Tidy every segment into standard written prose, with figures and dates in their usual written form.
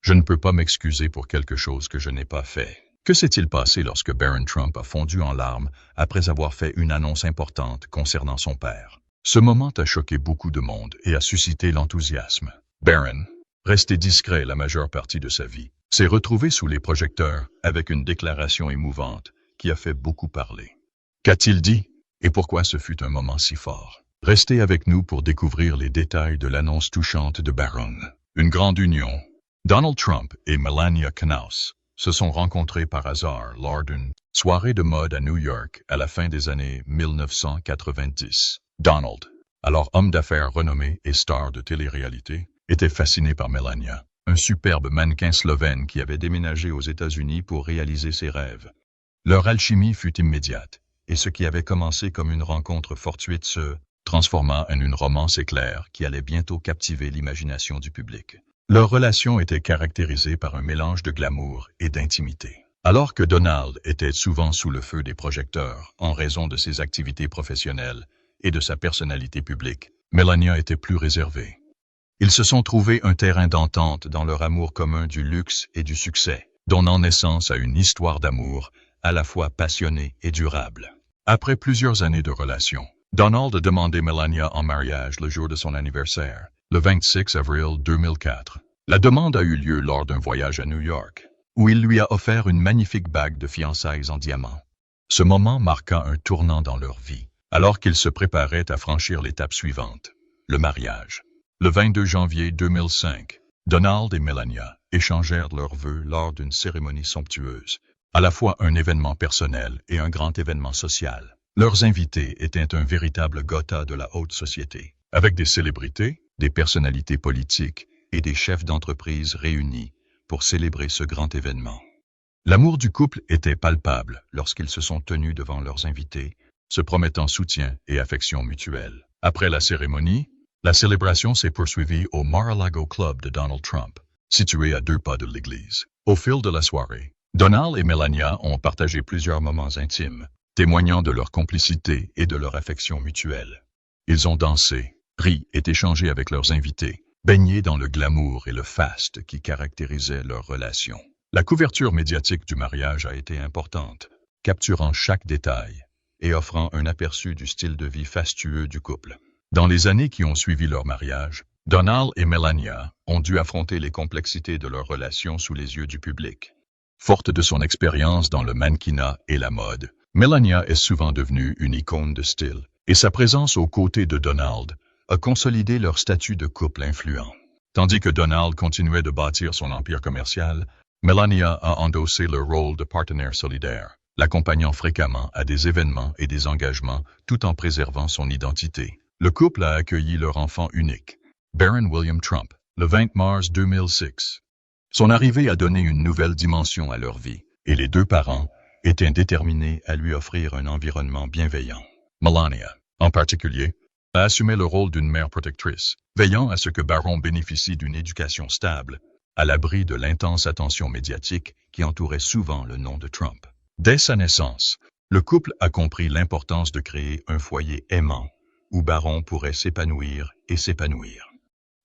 Je ne peux pas m'excuser pour quelque chose que je n'ai pas fait. Que s'est-il passé lorsque Barron Trump a fondu en larmes après avoir fait une annonce importante concernant son père? Ce moment a choqué beaucoup de monde et a suscité l'enthousiasme. Barron, resté discret la majeure partie de sa vie, s'est retrouvé sous les projecteurs avec une déclaration émouvante qui a fait beaucoup parler. Qu'a-t-il dit et pourquoi ce fut un moment si fort? Restez avec nous pour découvrir les détails de l'annonce touchante de Barron. Une grande union. Donald Trump et Melania Knauss se sont rencontrés par hasard lors d'une soirée de mode à New York à la fin des années 1990. Donald, alors homme d'affaires renommé et star de télé-réalité, était fasciné par Melania, un superbe mannequin slovène qui avait déménagé aux États-Unis pour réaliser ses rêves. Leur alchimie fut immédiate, et ce qui avait commencé comme une rencontre fortuite se transforma en une romance éclair qui allait bientôt captiver l'imagination du public. Leur relation était caractérisée par un mélange de glamour et d'intimité. Alors que Donald était souvent sous le feu des projecteurs en raison de ses activités professionnelles et de sa personnalité publique, Melania était plus réservée. Ils se sont trouvés un terrain d'entente dans leur amour commun du luxe et du succès, donnant naissance à une histoire d'amour à la fois passionnée et durable. Après plusieurs années de relation, Donald a demandé Melania en mariage le jour de son anniversaire, le 26 avril 2004. La demande a eu lieu lors d'un voyage à New York, où il lui a offert une magnifique bague de fiançailles en diamant. Ce moment marqua un tournant dans leur vie, alors qu'ils se préparaient à franchir l'étape suivante, le mariage. Le 22 janvier 2005, Donald et Melania échangèrent leurs vœux lors d'une cérémonie somptueuse, à la fois un événement personnel et un grand événement social. Leurs invités étaient un véritable Gotha de la haute société, avec des célébrités, des personnalités politiques et des chefs d'entreprise réunis pour célébrer ce grand événement. L'amour du couple était palpable lorsqu'ils se sont tenus devant leurs invités, se promettant soutien et affection mutuelle. Après la cérémonie, la célébration s'est poursuivie au Mar-a-Lago Club de Donald Trump, situé à 2 pas de l'église. Au fil de la soirée, Donald et Melania ont partagé plusieurs moments intimes, témoignant de leur complicité et de leur affection mutuelle. Ils ont dansé, ri et échangé avec leurs invités, baignés dans le glamour et le faste qui caractérisaient leur relation. La couverture médiatique du mariage a été importante, capturant chaque détail et offrant un aperçu du style de vie fastueux du couple. Dans les années qui ont suivi leur mariage, Donald et Melania ont dû affronter les complexités de leur relation sous les yeux du public. Forte de son expérience dans le mannequinat et la mode, Melania est souvent devenue une icône de style, et sa présence aux côtés de Donald a consolidé leur statut de couple influent. Tandis que Donald continuait de bâtir son empire commercial, Melania a endossé le rôle de partenaire solidaire, l'accompagnant fréquemment à des événements et des engagements tout en préservant son identité. Le couple a accueilli leur enfant unique, Barron William Trump, le 20 mars 2006. Son arrivée a donné une nouvelle dimension à leur vie, et les deux parents étaient déterminés à lui offrir un environnement bienveillant. Melania, en particulier, a assumé le rôle d'une mère protectrice, veillant à ce que Barron bénéficie d'une éducation stable, à l'abri de l'intense attention médiatique qui entourait souvent le nom de Trump. Dès sa naissance, le couple a compris l'importance de créer un foyer aimant, où Barron pourrait s'épanouir et s'épanouir.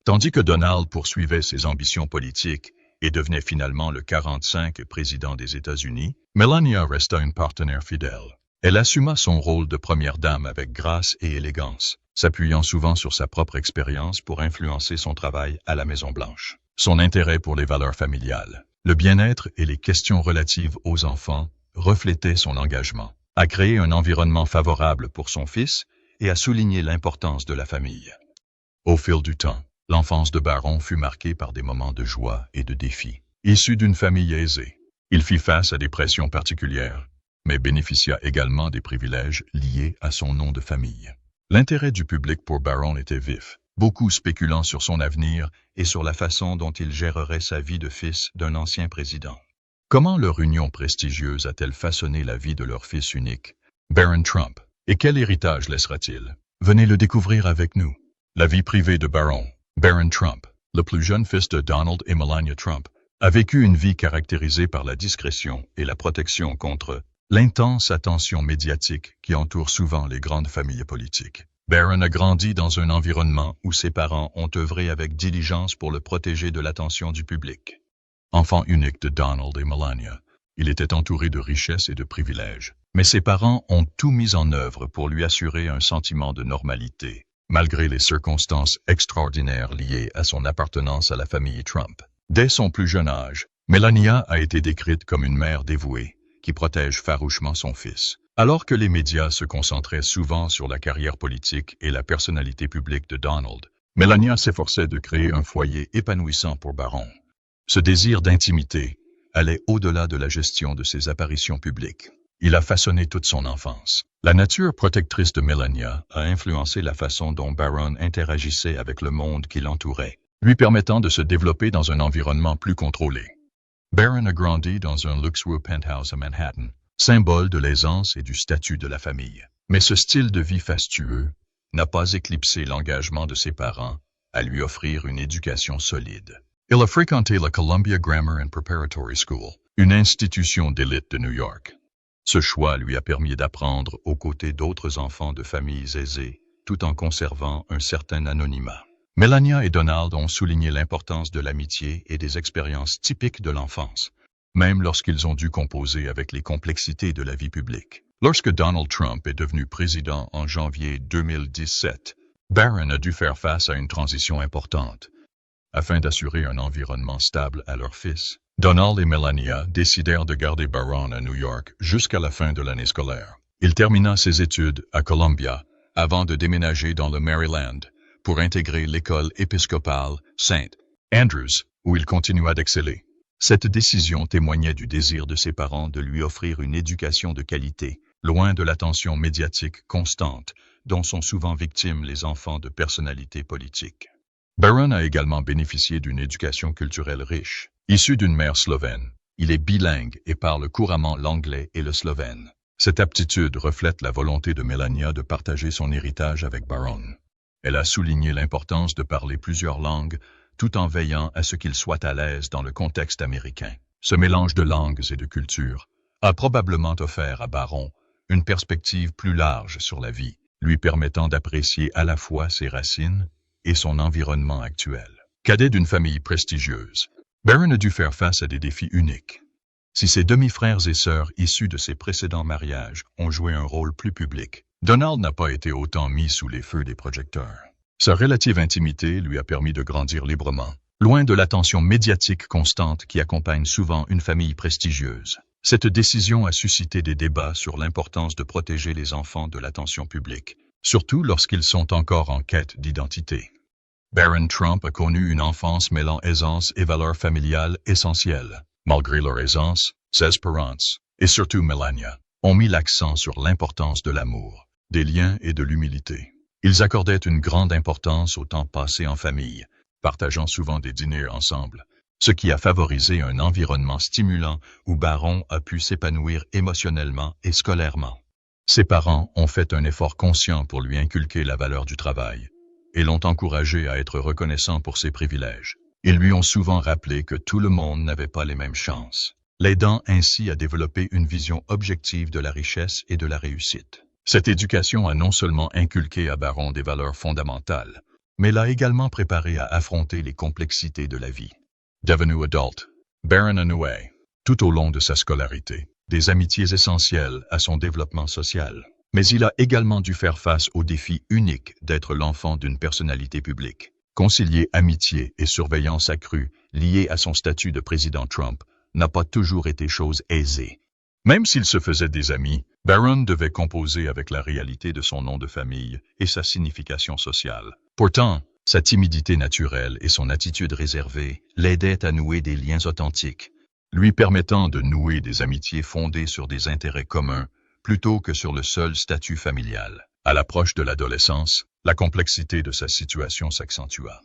Tandis que Donald poursuivait ses ambitions politiques et devenait finalement le 45e président des États-Unis, Melania resta une partenaire fidèle. Elle assuma son rôle de première dame avec grâce et élégance, s'appuyant souvent sur sa propre expérience pour influencer son travail à la Maison-Blanche. Son intérêt pour les valeurs familiales, le bien-être et les questions relatives aux enfants reflétait son engagement, à créer un environnement favorable pour son fils et à souligner l'importance de la famille. Au fil du temps, l'enfance de Barron fut marquée par des moments de joie et de défis. Issu d'une famille aisée, il fit face à des pressions particulières, mais bénéficia également des privilèges liés à son nom de famille. L'intérêt du public pour Barron était vif, beaucoup spéculant sur son avenir et sur la façon dont il gérerait sa vie de fils d'un ancien président. Comment leur union prestigieuse a-t-elle façonné la vie de leur fils unique, Barron Trump, et quel héritage laissera-t-il? Venez le découvrir avec nous. La vie privée de Barron Trump, le plus jeune fils de Donald et Melania Trump, a vécu une vie caractérisée par la discrétion et la protection contre l'intense attention médiatique qui entoure souvent les grandes familles politiques. Barron a grandi dans un environnement où ses parents ont œuvré avec diligence pour le protéger de l'attention du public. enfant unique de Donald et Melania. Il était entouré de richesses et de privilèges. Mais ses parents ont tout mis en œuvre pour lui assurer un sentiment de normalité, malgré les circonstances extraordinaires liées à son appartenance à la famille Trump. Dès son plus jeune âge, Melania a été décrite comme une mère dévouée, qui protège farouchement son fils. Alors que les médias se concentraient souvent sur la carrière politique et la personnalité publique de Donald, Melania s'efforçait de créer un foyer épanouissant pour Barron. Ce désir d'intimité allait au-delà de la gestion de ses apparitions publiques. Il a façonné toute son enfance. La nature protectrice de Melania a influencé la façon dont Barron interagissait avec le monde qui l'entourait, lui permettant de se développer dans un environnement plus contrôlé. Barron a grandi dans un luxueux penthouse à Manhattan, symbole de l'aisance et du statut de la famille. Mais ce style de vie fastueux n'a pas éclipsé l'engagement de ses parents à lui offrir une éducation solide. Il a fréquenté la Columbia Grammar and Preparatory School, une institution d'élite de New York. Ce choix lui a permis d'apprendre aux côtés d'autres enfants de familles aisées, tout en conservant un certain anonymat. Melania et Donald ont souligné l'importance de l'amitié et des expériences typiques de l'enfance, même lorsqu'ils ont dû composer avec les complexités de la vie publique. Lorsque Donald Trump est devenu président en janvier 2017, Barron a dû faire face à une transition importante. Afin d'assurer un environnement stable à leur fils, Donald et Melania décidèrent de garder Barron à New York jusqu'à la fin de l'année scolaire. Il termina ses études à Columbia avant de déménager dans le Maryland pour intégrer l'école épiscopale St. Andrews, où il continua d'exceller. Cette décision témoignait du désir de ses parents de lui offrir une éducation de qualité, loin de l'attention médiatique constante dont sont souvent victimes les enfants de personnalités politiques. Barron a également bénéficié d'une éducation culturelle riche. Issu d'une mère slovène, il est bilingue et parle couramment l'anglais et le slovène. Cette aptitude reflète la volonté de Melania de partager son héritage avec Barron. Elle a souligné l'importance de parler plusieurs langues tout en veillant à ce qu'il soit à l'aise dans le contexte américain. Ce mélange de langues et de cultures a probablement offert à Barron une perspective plus large sur la vie, lui permettant d'apprécier à la fois ses racines et son environnement actuel. Cadet d'une famille prestigieuse, Barron a dû faire face à des défis uniques. Si ses demi-frères et sœurs issus de ses précédents mariages ont joué un rôle plus public, Donald n'a pas été autant mis sous les feux des projecteurs. Sa relative intimité lui a permis de grandir librement, loin de l'attention médiatique constante qui accompagne souvent une famille prestigieuse. Cette décision a suscité des débats sur l'importance de protéger les enfants de l'attention publique, surtout lorsqu'ils sont encore en quête d'identité. Barron Trump a connu une enfance mêlant aisance et valeurs familiales essentielles. Malgré leur aisance, ses parents, et surtout Melania, ont mis l'accent sur l'importance de l'amour, des liens et de l'humilité. Ils accordaient une grande importance au temps passé en famille, partageant souvent des dîners ensemble, ce qui a favorisé un environnement stimulant où Barron a pu s'épanouir émotionnellement et scolairement. Ses parents ont fait un effort conscient pour lui inculquer la valeur du travail et l'ont encouragé à être reconnaissant pour ses privilèges. Ils lui ont souvent rappelé que tout le monde n'avait pas les mêmes chances, l'aidant ainsi à développer une vision objective de la richesse et de la réussite. Cette éducation a non seulement inculqué à Barron des valeurs fondamentales, mais l'a également préparé à affronter les complexités de la vie. Devenu adulte, Barron a noué, tout au long de sa scolarité, des amitiés essentielles à son développement social. Mais il a également dû faire face au défi unique d'être l'enfant d'une personnalité publique. Concilier amitié et surveillance accrue liée à son statut de président Trump n'a pas toujours été chose aisée. Même s'il se faisait des amis, Barron devait composer avec la réalité de son nom de famille et sa signification sociale. Pourtant, sa timidité naturelle et son attitude réservée l'aidaient à nouer des liens authentiques, lui permettant de nouer des amitiés fondées sur des intérêts communs plutôt que sur le seul statut familial. À l'approche de l'adolescence, la complexité de sa situation s'accentua.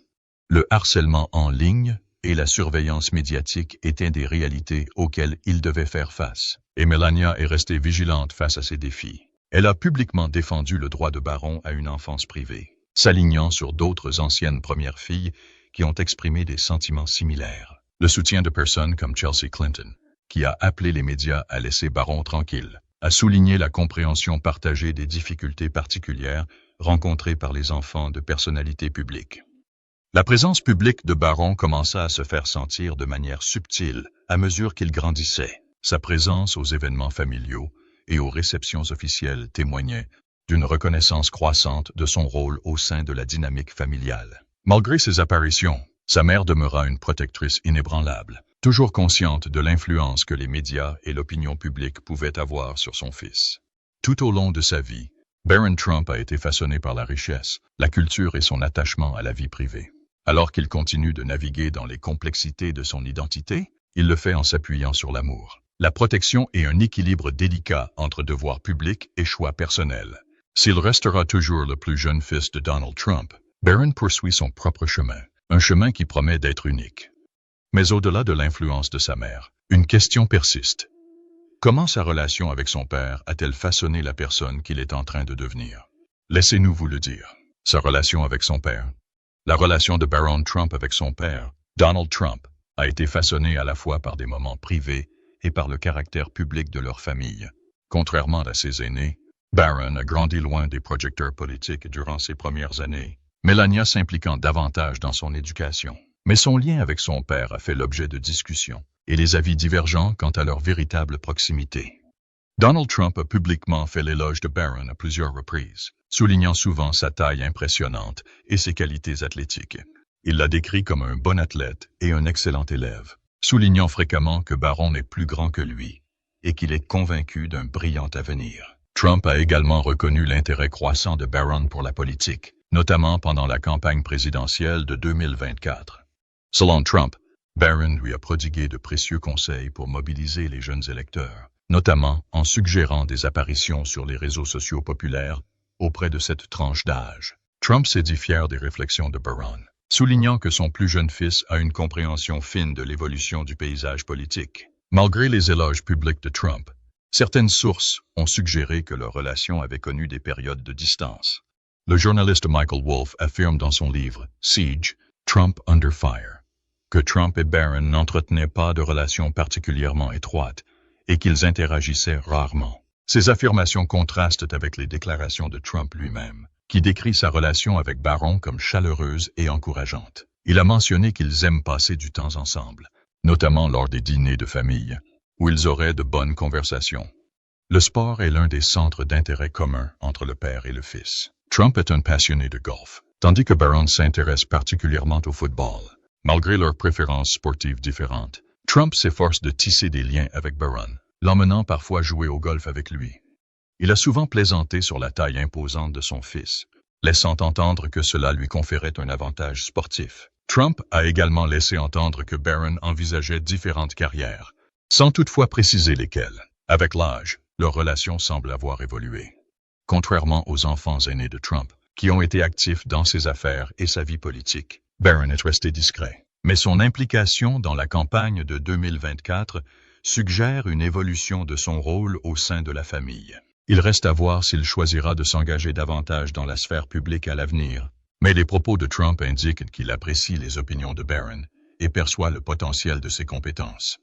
Le harcèlement en ligne et la surveillance médiatique étaient des réalités auxquelles il devait faire face, et Melania est restée vigilante face à ces défis. Elle a publiquement défendu le droit de Barron à une enfance privée, s'alignant sur d'autres anciennes premières filles qui ont exprimé des sentiments similaires. Le soutien de personnes comme Chelsea Clinton, qui a appelé les médias à laisser Barron tranquille, a souligné la compréhension partagée des difficultés particulières rencontrées par les enfants de personnalités publiques. La présence publique de Barron commença à se faire sentir de manière subtile à mesure qu'il grandissait. Sa présence aux événements familiaux et aux réceptions officielles témoignait d'une reconnaissance croissante de son rôle au sein de la dynamique familiale. Malgré ses apparitions, sa mère demeura une protectrice inébranlable, toujours consciente de l'influence que les médias et l'opinion publique pouvaient avoir sur son fils. Tout au long de sa vie, Barron Trump a été façonné par la richesse, la culture et son attachement à la vie privée. Alors qu'il continue de naviguer dans les complexités de son identité, il le fait en s'appuyant sur l'amour, la protection et un équilibre délicat entre devoirs publics et choix personnels. S'il restera toujours le plus jeune fils de Donald Trump, Barron poursuit son propre chemin, un chemin qui promet d'être unique. Mais au-delà de l'influence de sa mère, une question persiste. Comment sa relation avec son père a-t-elle façonné la personne qu'il est en train de devenir? Laissez-nous vous le dire. Sa relation avec son père. La relation de Barron Trump avec son père, Donald Trump, a été façonnée à la fois par des moments privés et par le caractère public de leur famille. Contrairement à ses aînés, Barron a grandi loin des projecteurs politiques durant ses premières années, Melania s'impliquant davantage dans son éducation. Mais son lien avec son père a fait l'objet de discussions, et les avis divergents quant à leur véritable proximité. Donald Trump a publiquement fait l'éloge de Barron à plusieurs reprises, soulignant souvent sa taille impressionnante et ses qualités athlétiques. Il l'a décrit comme un bon athlète et un excellent élève, soulignant fréquemment que Barron est plus grand que lui et qu'il est convaincu d'un brillant avenir. Trump a également reconnu l'intérêt croissant de Barron pour la politique, notamment pendant la campagne présidentielle de 2024. Selon Trump, Barron lui a prodigué de précieux conseils pour mobiliser les jeunes électeurs, notamment en suggérant des apparitions sur les réseaux sociaux populaires auprès de cette tranche d'âge. Trump s'est dit fier des réflexions de Barron, soulignant que son plus jeune fils a une compréhension fine de l'évolution du paysage politique. Malgré les éloges publics de Trump, certaines sources ont suggéré que leur relation avait connu des périodes de distance. Le journaliste Michael Wolff affirme dans son livre « Siege, Trump Under Fire » que Trump et Barron n'entretenaient pas de relations particulièrement étroites et qu'ils interagissaient rarement. Ces affirmations contrastent avec les déclarations de Trump lui-même, qui décrit sa relation avec Barron comme chaleureuse et encourageante. Il a mentionné qu'ils aiment passer du temps ensemble, notamment lors des dîners de famille, où ils auraient de bonnes conversations. Le sport est l'un des centres d'intérêt commun entre le père et le fils. Trump est un passionné de golf, tandis que Barron s'intéresse particulièrement au football. Malgré leurs préférences sportives différentes, Trump s'efforce de tisser des liens avec Barron, l'emmenant parfois jouer au golf avec lui. Il a souvent plaisanté sur la taille imposante de son fils, laissant entendre que cela lui conférait un avantage sportif. Trump a également laissé entendre que Barron envisageait différentes carrières, sans toutefois préciser lesquelles. Avec l'âge, leur relation semble avoir évolué. Contrairement aux enfants aînés de Trump, qui ont été actifs dans ses affaires et sa vie politique, Barron est resté discret. Mais son implication dans la campagne de 2024 suggère une évolution de son rôle au sein de la famille. Il reste à voir s'il choisira de s'engager davantage dans la sphère publique à l'avenir. Mais les propos de Trump indiquent qu'il apprécie les opinions de Barron et perçoit le potentiel de ses compétences.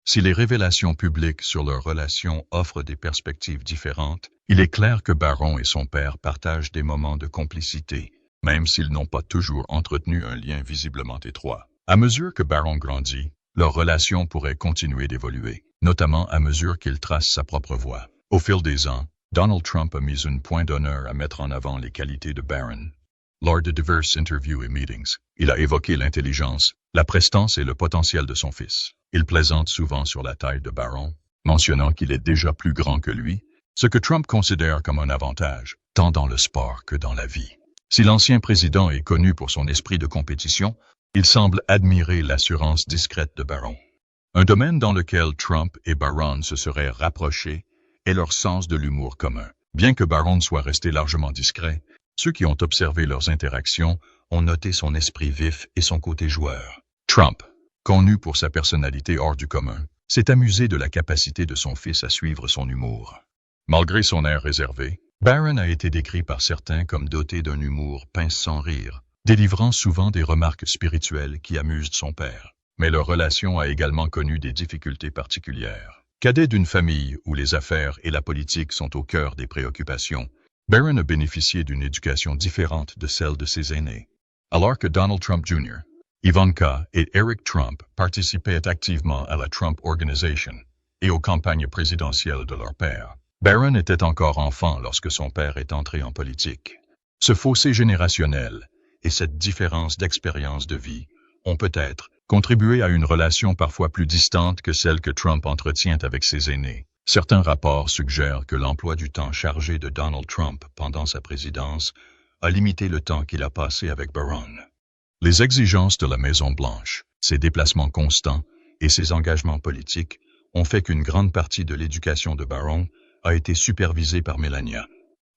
Si les révélations publiques sur leur relation offrent des perspectives différentes, il est clair que Barron et son père partagent des moments de complicité, même s'ils n'ont pas toujours entretenu un lien visiblement étroit. À mesure que Barron grandit, leur relation pourrait continuer d'évoluer, notamment à mesure qu'il trace sa propre voie. Au fil des ans, Donald Trump a mis un point d'honneur à mettre en avant les qualités de Barron. Lors de diverses interviews et meetings, il a évoqué l'intelligence, la prestance et le potentiel de son fils. Il plaisante souvent sur la taille de Barron, mentionnant qu'il est déjà plus grand que lui, ce que Trump considère comme un avantage, tant dans le sport que dans la vie. Si l'ancien président est connu pour son esprit de compétition, il semble admirer l'assurance discrète de Barron. Un domaine dans lequel Trump et Barron se seraient rapprochés est leur sens de l'humour commun. Bien que Barron soit resté largement discret, ceux qui ont observé leurs interactions ont noté son esprit vif et son côté joueur. Trump, connu pour sa personnalité hors du commun, s'est amusé de la capacité de son fils à suivre son humour. Malgré son air réservé, Barron a été décrit par certains comme doté d'un humour pince sans rire, délivrant souvent des remarques spirituelles qui amusent son père. Mais leur relation a également connu des difficultés particulières. Cadet d'une famille où les affaires et la politique sont au cœur des préoccupations, Barron a bénéficié d'une éducation différente de celle de ses aînés. Alors que Donald Trump Jr., Ivanka et Eric Trump participaient activement à la Trump Organization et aux campagnes présidentielles de leur père, Barron était encore enfant lorsque son père est entré en politique. Ce fossé générationnel et cette différence d'expérience de vie ont peut-être contribué à une relation parfois plus distante que celle que Trump entretient avec ses aînés. Certains rapports suggèrent que l'emploi du temps chargé de Donald Trump pendant sa présidence a limité le temps qu'il a passé avec Barron. Les exigences de la Maison-Blanche, ses déplacements constants et ses engagements politiques ont fait qu'une grande partie de l'éducation de Barron a été supervisée par Melania.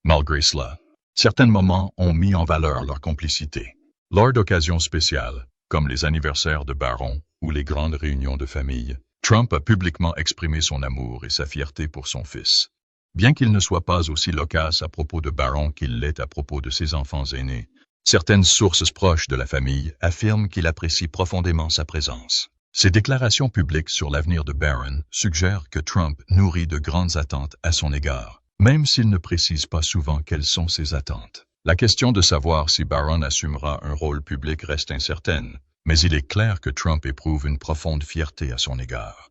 Malgré cela, certains moments ont mis en valeur leur complicité. Lors d'occasions spéciales, comme les anniversaires de Barron ou les grandes réunions de famille, Trump a publiquement exprimé son amour et sa fierté pour son fils. Bien qu'il ne soit pas aussi loquace à propos de Barron qu'il l'est à propos de ses enfants aînés, certaines sources proches de la famille affirment qu'il apprécie profondément sa présence. Ses déclarations publiques sur l'avenir de Barron suggèrent que Trump nourrit de grandes attentes à son égard, même s'il ne précise pas souvent quelles sont ses attentes. La question de savoir si Barron assumera un rôle public reste incertaine, mais il est clair que Trump éprouve une profonde fierté à son égard.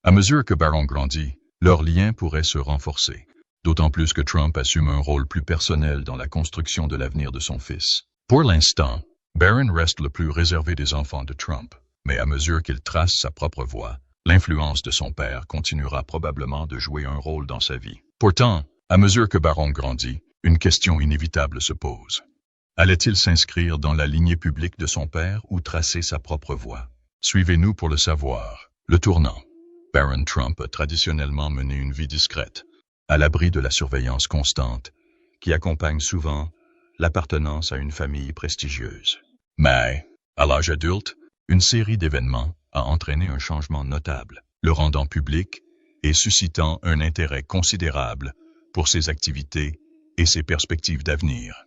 À mesure que Barron grandit, leur lien pourrait se renforcer, d'autant plus que Trump assume un rôle plus personnel dans la construction de l'avenir de son fils. Pour l'instant, Barron reste le plus réservé des enfants de Trump, mais à mesure qu'il trace sa propre voie, l'influence de son père continuera probablement de jouer un rôle dans sa vie. Pourtant, à mesure que Barron grandit, une question inévitable se pose. Allait-il s'inscrire dans la lignée publique de son père ou tracer sa propre voie? Suivez-nous pour le savoir. Le tournant. Barron Trump a traditionnellement mené une vie discrète, à l'abri de la surveillance constante, qui accompagne souvent l'appartenance à une famille prestigieuse. Mais, à l'âge adulte, une série d'événements a entraîné un changement notable, le rendant public et suscitant un intérêt considérable pour ses activités et ses perspectives d'avenir.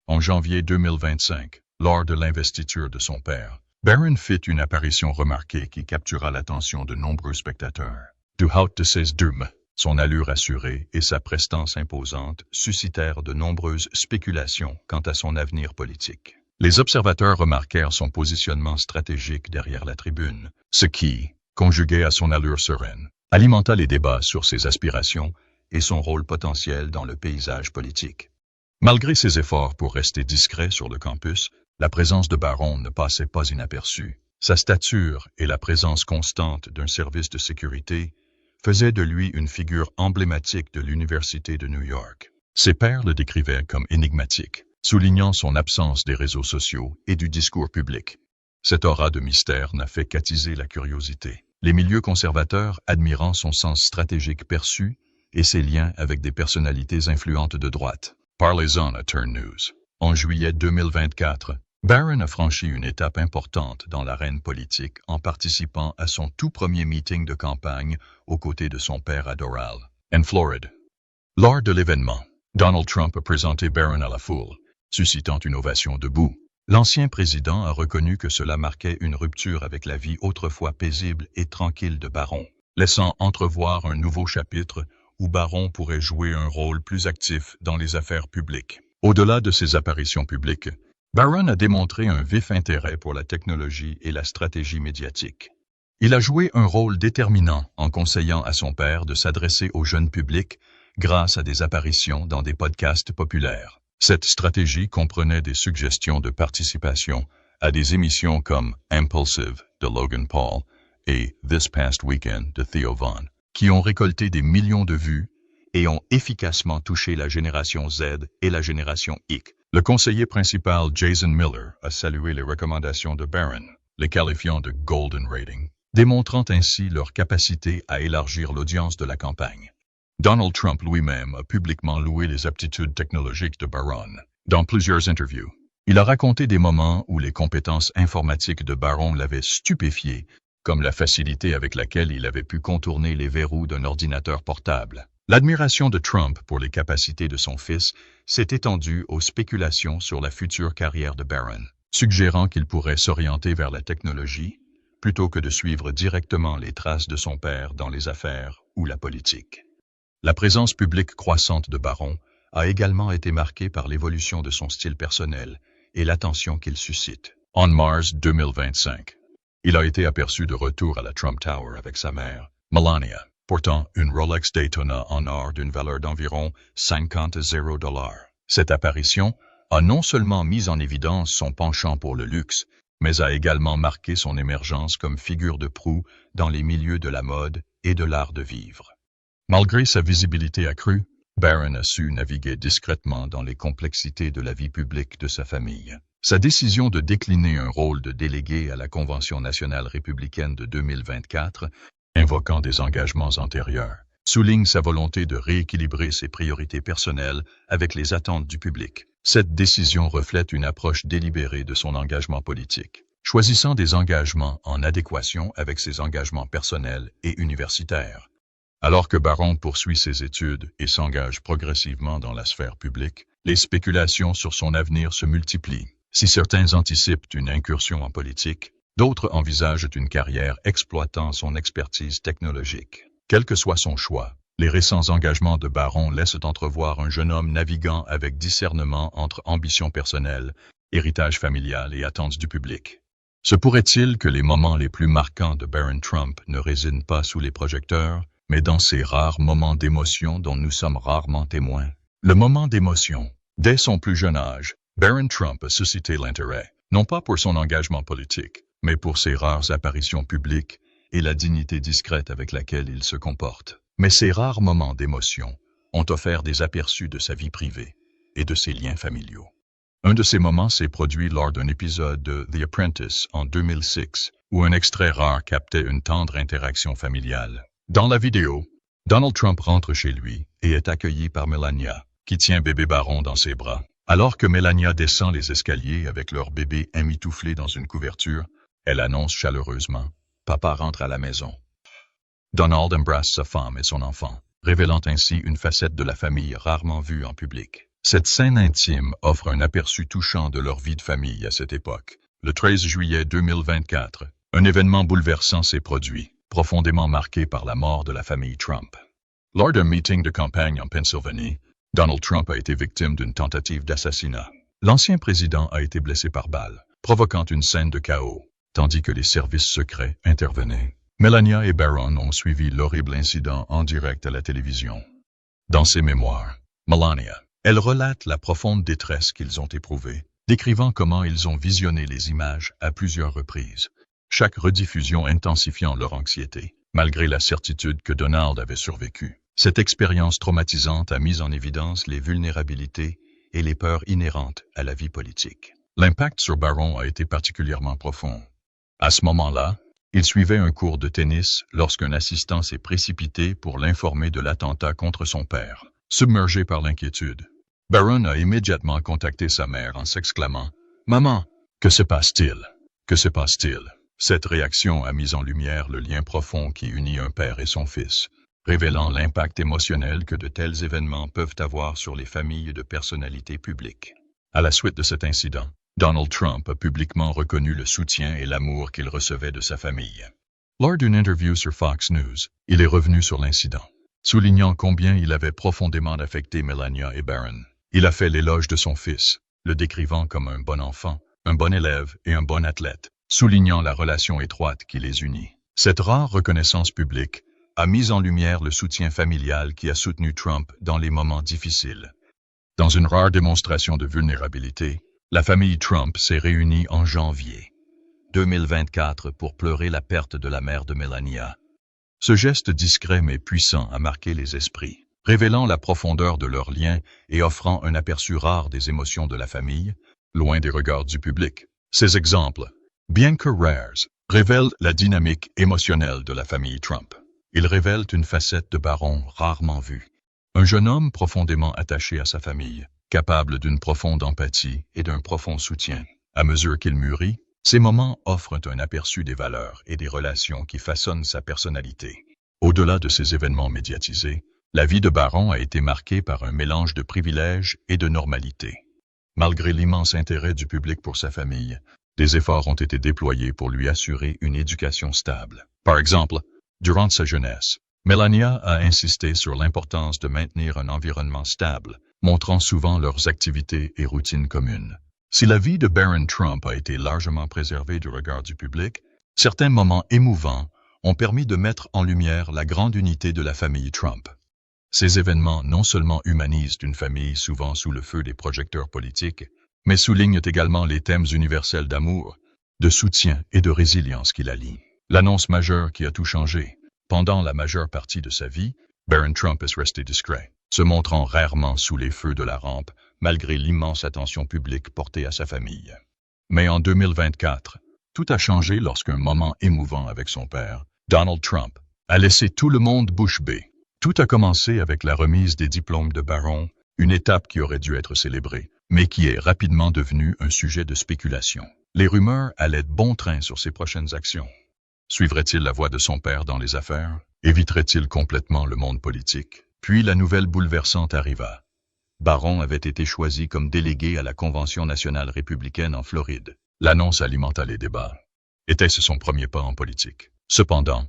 En janvier 2025, lors de l'investiture de son père, Barron fit une apparition remarquée qui captura l'attention de nombreux spectateurs. Du haut de ses dômes, son allure assurée et sa prestance imposante suscitèrent de nombreuses spéculations quant à son avenir politique. Les observateurs remarquèrent son positionnement stratégique derrière la tribune, ce qui, conjugué à son allure sereine, alimenta les débats sur ses aspirations et son rôle potentiel dans le paysage politique. Malgré ses efforts pour rester discret sur le campus, la présence de Barron ne passait pas inaperçue. Sa stature et la présence constante d'un service de sécurité faisaient de lui une figure emblématique de l'Université de New York. Ses pairs le décrivaient comme énigmatique, soulignant son absence des réseaux sociaux et du discours public. Cette aura de mystère n'a fait qu'attiser la curiosité, les milieux conservateurs admirant son sens stratégique perçu et ses liens avec des personnalités influentes de droite. Parlez-en à Turn News. En juillet 2024, Barron a franchi une étape importante dans l'arène politique en participant à son tout premier meeting de campagne aux côtés de son père adoral, en Floride. Lors de l'événement, Donald Trump a présenté Barron à la foule, suscitant une ovation debout. L'ancien président a reconnu que cela marquait une rupture avec la vie autrefois paisible et tranquille de Barron, laissant entrevoir un nouveau chapitre où Barron pourrait jouer un rôle plus actif dans les affaires publiques. Au-delà de ses apparitions publiques, Barron a démontré un vif intérêt pour la technologie et la stratégie médiatique. Il a joué un rôle déterminant en conseillant à son père de s'adresser au jeune public grâce à des apparitions dans des podcasts populaires. Cette stratégie comprenait des suggestions de participation à des émissions comme Impulsive de Logan Paul et This Past Weekend de Theo Von, qui ont récolté des millions de vues et ont efficacement touché la génération Z et la génération X. Le conseiller principal Jason Miller a salué les recommandations de Barron, les qualifiant de Golden Rating, démontrant ainsi leur capacité à élargir l'audience de la campagne. Donald Trump lui-même a publiquement loué les aptitudes technologiques de Barron. Dans plusieurs interviews, il a raconté des moments où les compétences informatiques de Barron l'avaient stupéfié, comme la facilité avec laquelle il avait pu contourner les verrous d'un ordinateur portable. L'admiration de Trump pour les capacités de son fils s'est étendue aux spéculations sur la future carrière de Barron, suggérant qu'il pourrait s'orienter vers la technologie plutôt que de suivre directement les traces de son père dans les affaires ou la politique. La présence publique croissante de Barron a également été marquée par l'évolution de son style personnel, et l'attention qu'il suscite. En mars 2025, il a été aperçu de retour à la Trump Tower avec sa mère, Melania, portant une Rolex Daytona en or d'une valeur d'environ 50 000 $. Cette apparition a non seulement mis en évidence son penchant pour le luxe, mais a également marqué son émergence comme figure de proue dans les milieux de la mode et de l'art de vivre. Malgré sa visibilité accrue, Barron a su naviguer discrètement dans les complexités de la vie publique de sa famille. Sa décision de décliner un rôle de délégué à la Convention nationale républicaine de 2024, invoquant des engagements antérieurs, souligne sa volonté de rééquilibrer ses priorités personnelles avec les attentes du public. Cette décision reflète une approche délibérée de son engagement politique, choisissant des engagements en adéquation avec ses engagements personnels et universitaires. Alors que Barron poursuit ses études et s'engage progressivement dans la sphère publique, les spéculations sur son avenir se multiplient. Si certains anticipent une incursion en politique, d'autres envisagent une carrière exploitant son expertise technologique. Quel que soit son choix, les récents engagements de Barron laissent entrevoir un jeune homme naviguant avec discernement entre ambition personnelle, héritage familial et attentes du public. Se pourrait-il que les moments les plus marquants de Barron Trump ne résident pas sous les projecteurs, mais dans ces rares moments d'émotion dont nous sommes rarement témoins? Le moment d'émotion. Dès son plus jeune âge, Barron Trump a suscité l'intérêt, non pas pour son engagement politique, mais pour ses rares apparitions publiques et la dignité discrète avec laquelle il se comporte. Mais ces rares moments d'émotion ont offert des aperçus de sa vie privée et de ses liens familiaux. Un de ces moments s'est produit lors d'un épisode de The Apprentice en 2006, où un extrait rare captait une tendre interaction familiale. Dans la vidéo, Donald Trump rentre chez lui et est accueilli par Melania, qui tient bébé Barron dans ses bras. Alors que Melania descend les escaliers avec leur bébé emmitouflé dans une couverture, elle annonce chaleureusement « Papa rentre à la maison ». Donald embrasse sa femme et son enfant, révélant ainsi une facette de la famille rarement vue en public. Cette scène intime offre un aperçu touchant de leur vie de famille à cette époque. Le 13 juillet 2024, un événement bouleversant s'est produit, profondément marqué par la mort de la famille Trump. Lors d'un meeting de campagne en Pennsylvanie, Donald Trump a été victime d'une tentative d'assassinat. L'ancien président a été blessé par balle, provoquant une scène de chaos, tandis que les services secrets intervenaient. Melania et Barron ont suivi l'horrible incident en direct à la télévision. Dans ses mémoires, Melania, elle relate la profonde détresse qu'ils ont éprouvée, décrivant comment ils ont visionné les images à plusieurs reprises, chaque rediffusion intensifiant leur anxiété, malgré la certitude que Donald avait survécu. Cette expérience traumatisante a mis en évidence les vulnérabilités et les peurs inhérentes à la vie politique. L'impact sur Barron a été particulièrement profond. À ce moment-là, il suivait un cours de tennis lorsqu'un assistant s'est précipité pour l'informer de l'attentat contre son père. Submergé par l'inquiétude, Barron a immédiatement contacté sa mère en s'exclamant « Maman, que se passe-t-il? Que se passe-t-il » Cette réaction a mis en lumière le lien profond qui unit un père et son fils, révélant l'impact émotionnel que de tels événements peuvent avoir sur les familles de personnalités publiques. À la suite de cet incident, Donald Trump a publiquement reconnu le soutien et l'amour qu'il recevait de sa famille. Lors d'une interview sur Fox News, il est revenu sur l'incident, soulignant combien il avait profondément affecté Melania et Barron. Il a fait l'éloge de son fils, le décrivant comme un bon enfant, un bon élève et un bon athlète, soulignant la relation étroite qui les unit. Cette rare reconnaissance publique a mis en lumière le soutien familial qui a soutenu Trump dans les moments difficiles. Dans une rare démonstration de vulnérabilité, la famille Trump s'est réunie en janvier 2024 pour pleurer la perte de la mère de Melania. Ce geste discret mais puissant a marqué les esprits, révélant la profondeur de leurs liens et offrant un aperçu rare des émotions de la famille, loin des regards du public. Ces exemples, bien que rares, révèlent la dynamique émotionnelle de la famille Trump. Ils révèlent une facette de Barron rarement vue. Un jeune homme profondément attaché à sa famille, capable d'une profonde empathie et d'un profond soutien. À mesure qu'il mûrit, ces moments offrent un aperçu des valeurs et des relations qui façonnent sa personnalité. Au-delà de ces événements médiatisés, la vie de Barron a été marquée par un mélange de privilèges et de normalité. Malgré l'immense intérêt du public pour sa famille, des efforts ont été déployés pour lui assurer une éducation stable. Par exemple, durant sa jeunesse, Melania a insisté sur l'importance de maintenir un environnement stable, montrant souvent leurs activités et routines communes. Si la vie de Barron Trump a été largement préservée du regard du public, certains moments émouvants ont permis de mettre en lumière la grande unité de la famille Trump. Ces événements non seulement humanisent une famille souvent sous le feu des projecteurs politiques, mais soulignent également les thèmes universels d'amour, de soutien et de résilience qui la lient. L'annonce majeure qui a tout changé. Pendant la majeure partie de sa vie, Barron Trump est resté discret, se montrant rarement sous les feux de la rampe, malgré l'immense attention publique portée à sa famille. Mais en 2024, tout a changé lorsqu'un moment émouvant avec son père, Donald Trump, a laissé tout le monde bouche bée. Tout a commencé avec la remise des diplômes de Barron, une étape qui aurait dû être célébrée, mais qui est rapidement devenue un sujet de spéculation. Les rumeurs allaient de bon train sur ses prochaines actions. Suivrait-il la voie de son père dans les affaires? Éviterait-il complètement le monde politique? Puis la nouvelle bouleversante arriva. Barron avait été choisi comme délégué à la Convention nationale républicaine en Floride. L'annonce alimenta les débats. Était-ce son premier pas en politique? Cependant,